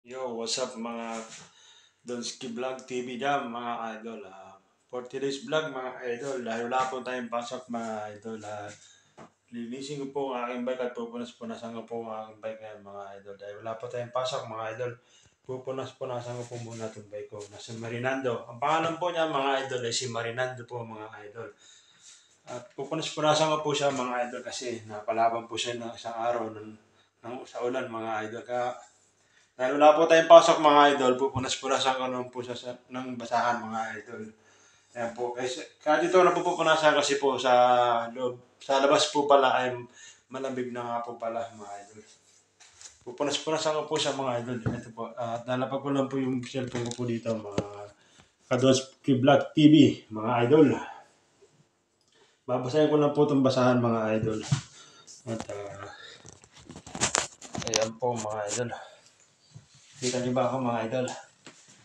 Yo, what's up mga Donski Vlog TV dyan mga idol. For today's vlog mga idol, dahil wala po tayong pasok mga idol. Linisin ko po ang aking bike at pupunas-punasan ko po ang aking bike ngayon mga idol. Dahil wala po tayong pasok mga idol, pupunas-punasan ko po muna itong bike ko. Nasa Marinando. Ang pangalan po niya mga idol ay si Marinando po mga idol. At pupunas-punasan ko po siya mga idol kasi napalaban po siya ng isang araw sa ulan mga idol. Kaya dahil wala po tayong pasok mga idol, pupunas-punasan ko naman po siya ng basahan mga idol. Ayan po. Kasi, kaya dito na po pupunasan kasi po sa labas po pala ay malamig na nga po pala mga idol. Pupunas-punasan ko po siya mga idol. Ito po. At nalapag ko lang po yung cellphone ko po dito mga Kadonski Vlog TV mga idol. Babasahin ko lang po itong basahan mga idol. At ayan po mga idol. Kita niyo ba ako mga idol?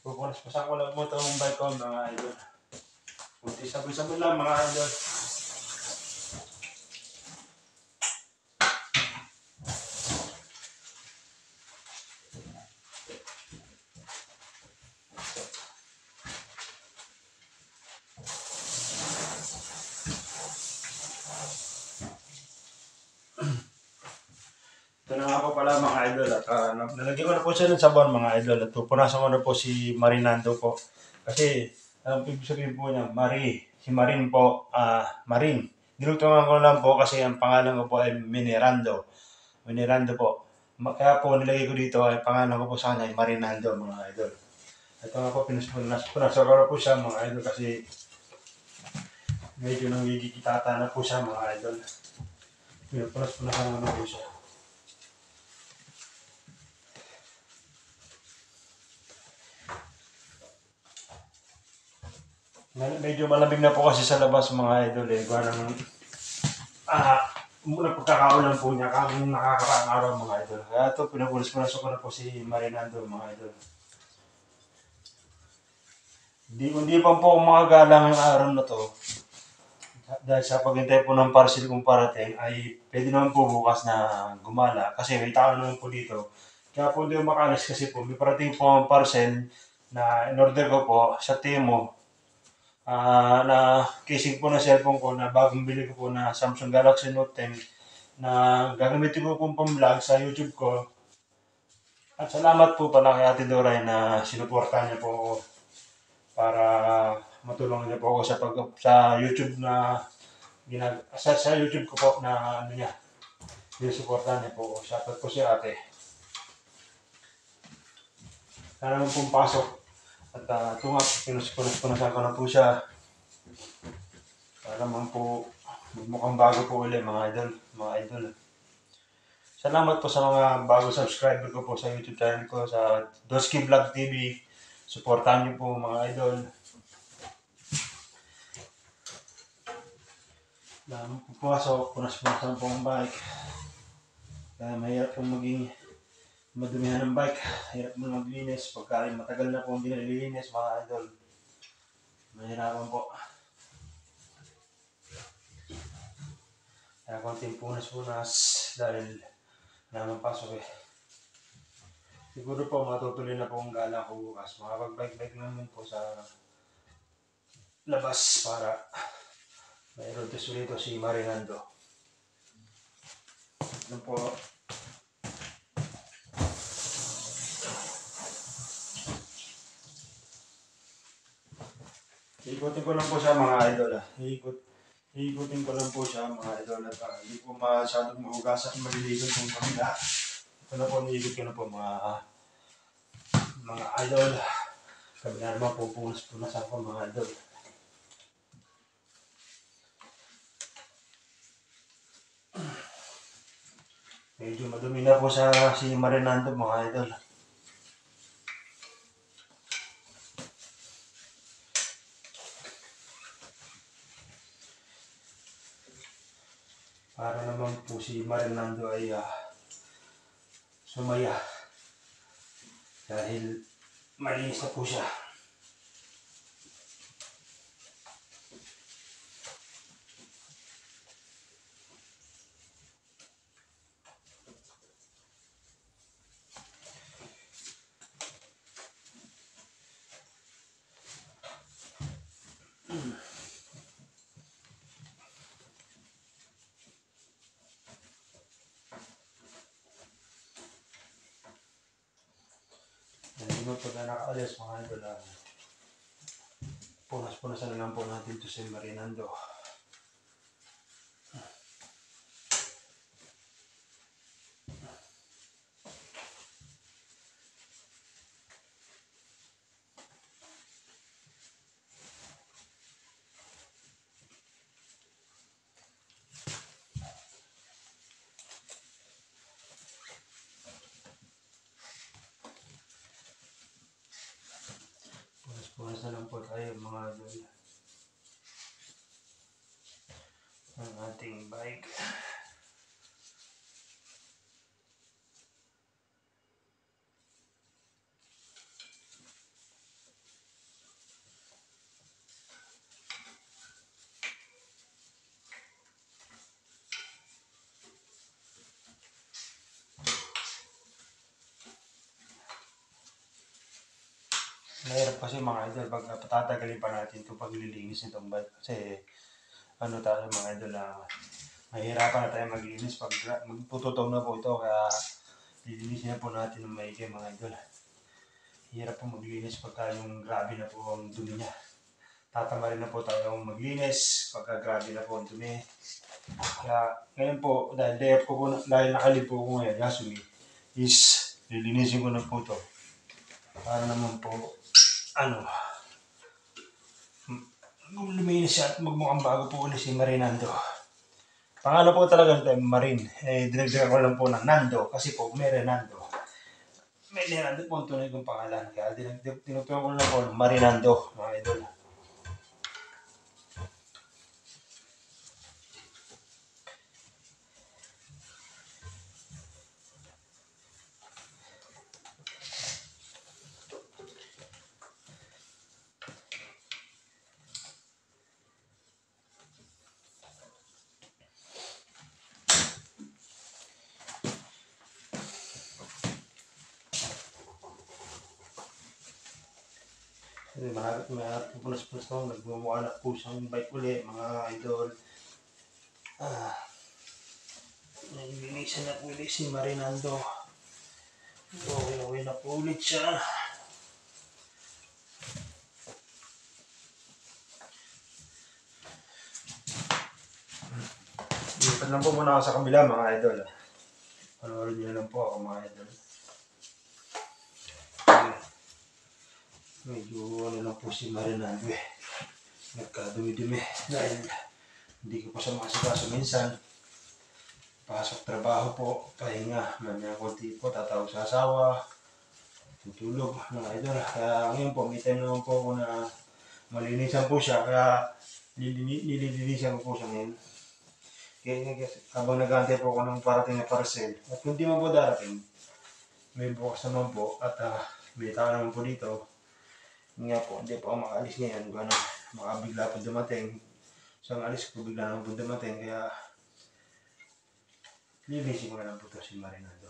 Pupunas-punasan ko lang po itong bike ko mga idol. Kunti sabay-sabay lang mga idol. Ito na nga po pala mga idol at nalagyan ko na po siya ng sabon mga idol at pupunasan ko na po si Marinando po. Kasi ang ibig sabihin po niya, si Marin po, Marin. Dinugtungan ko lang po kasi ang pangalan ko po ay Minerando. Minerando po. Kaya po nilagay ko dito ay pangalan ko po sa kanya ay Marinando mga idol. Ito nga po punasan ko na po siya mga idol kasi medyo nangigikitata na po siya mga idol. Punas-punasan ko na po siya. Medyo malamig na po kasi sa labas mga idol eh. Gawa ng muna pagkakaulan po niya kung nakakaraang araw mga idol. Kaya ito pinapunas-punas ko na po si Marinando mga idol. Hindi pa po mga galang ang araw na to. Dahil sa paghintay po ng parcel kong parating ay pwede naman po bukas na gumala. Kasi may tao naman po dito. Kaya po hindi ko makalis kasi po may parating po ang parcel na in-order ko po sa Temo. Na casing po na cellphone ko na bagong bili ko po na Samsung Galaxy Note 10 na gagamitin ko pong pang-vlog sa YouTube ko. At salamat po pala kay Ate Doray na sinuportahan niya po ako para matulungan niya po ako sa YouTube na sa YouTube ko po na ano niya. Sinusuportahan niya po ako. Shoutout po si Ate. Sana naman pong pasok. At ito nga, pinunas-punasan ko na po siya. Para naman po mukhang bago po ulit mga idol. Salamat po sa mga bago subscriber ko po sa YouTube channel ko sa Donski Vlog TV. Suportahan niyo po mga idol. Pumasok, punas-punasan po ang bike. Kaya mahirap pong madumihan ng bike. Hirap mo maglinis. Pagka matagal na po hindi nalilinis mga idol. Mahirapan po. Kaya konting punas-punas dahil naman pasok eh. Siguro po matutuloy na po ang gala ko bukas. Makapag-bike-bike naman po sa labas para mayroon ulit si Marinando. Ano po? Ikutin ko lang po siya mga idol. Ikutin ko lang po siya mga idol at hindi po masyadong mahugasan maliligon kung kamila. Ito na po, niikot ko na po mga idol. Kabila naman po punas-punasan ko mga idol. Medyo madumi na po si Marinando mga idol. Para naman po si Marinando ay sumaya. Dahil malinis na po siya. Hindi mo pagka nakaalis mga idol, punas-punasan na lang po natin ito si Marinando. Punas na lang po tayo mga idol ng ating bike. Mahirap kasi mga idol pag patatagalin pa natin itong paglilinis nitong bike kasi ano tayo mga idol, mahirapan na tayo maglinis pag magpututong na po ito, kaya lilinisin na po natin ng maigi mga idol. Hirap po maglinis pagka yung grabe na po ang dumi niya. Tatama rin na po tayo maglinis pagka grabe na po ang dumi. Kaya ngayon po, dahil nakalib po ko ngayon, Yasumi, is lilinisin ko na po ito. Para naman po, luminis siya at magmukhang bago po ulit si Marinando. Pangalan po talaga ito, Marin. Dinagdagan ko lang po ng Nando kasi po may Renando. May Renando po ang tunay kong pangalan. Kaya tinutulungan ko lang po ng Marinando, mga idol. Maharap po punas-punas ko, nagmumukha na po siyang bike ulit, mga idol. Nilinisan na po ulit si Marinando. Okay na po ulit siya. Lipat lang po muna ako sa kabila mga idol. Panoorin niyo lang po ako mga idol. Medyo lang po si Marinando nagkadumi-dumi dahil hindi ko pa siya makasikaso minsan. Pasok trabaho po, pahinga, manya konti po, tatawag sa asawa, tutulog mga idol. Kaya ngayon po, may time naman po ako na malinisan po siya, kaya nililinisan ko po siya ngayon. Kaya habang nag-aantay po ako ng parating na parcel, at kung di man po darating, may bukas naman po, at may tao naman po dito. Nga po, hindi po ako makaalis ngayon, baka bigla po dumating. So ang alis ko bigla naman po dumating, kaya lilisin ko na lang po ito si Marinando.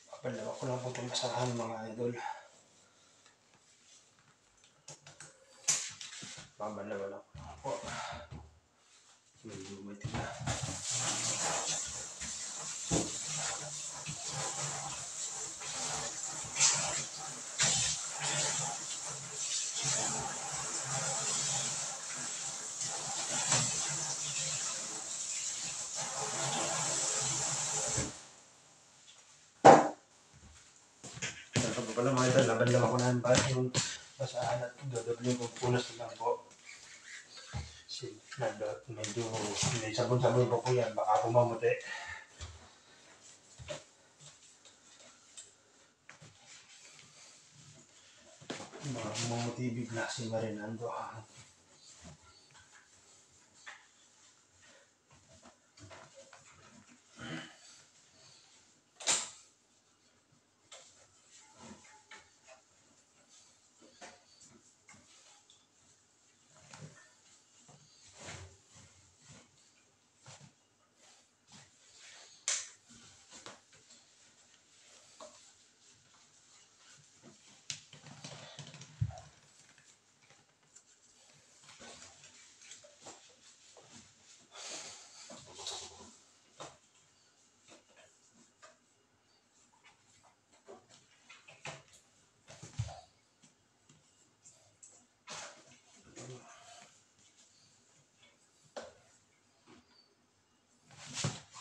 Papalawa ko lang po itong basahan mga idol. Papalawa lang po. Medyo matig na. Pala mga idol, laban lang ako na yung basahan at dodoble kong punas na lang po. Medyo may sabon-sabon pa po yan, baka pumamuti. Baka pumamuti bigla si Marinando.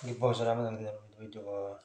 Sige po, salamat ang video ko.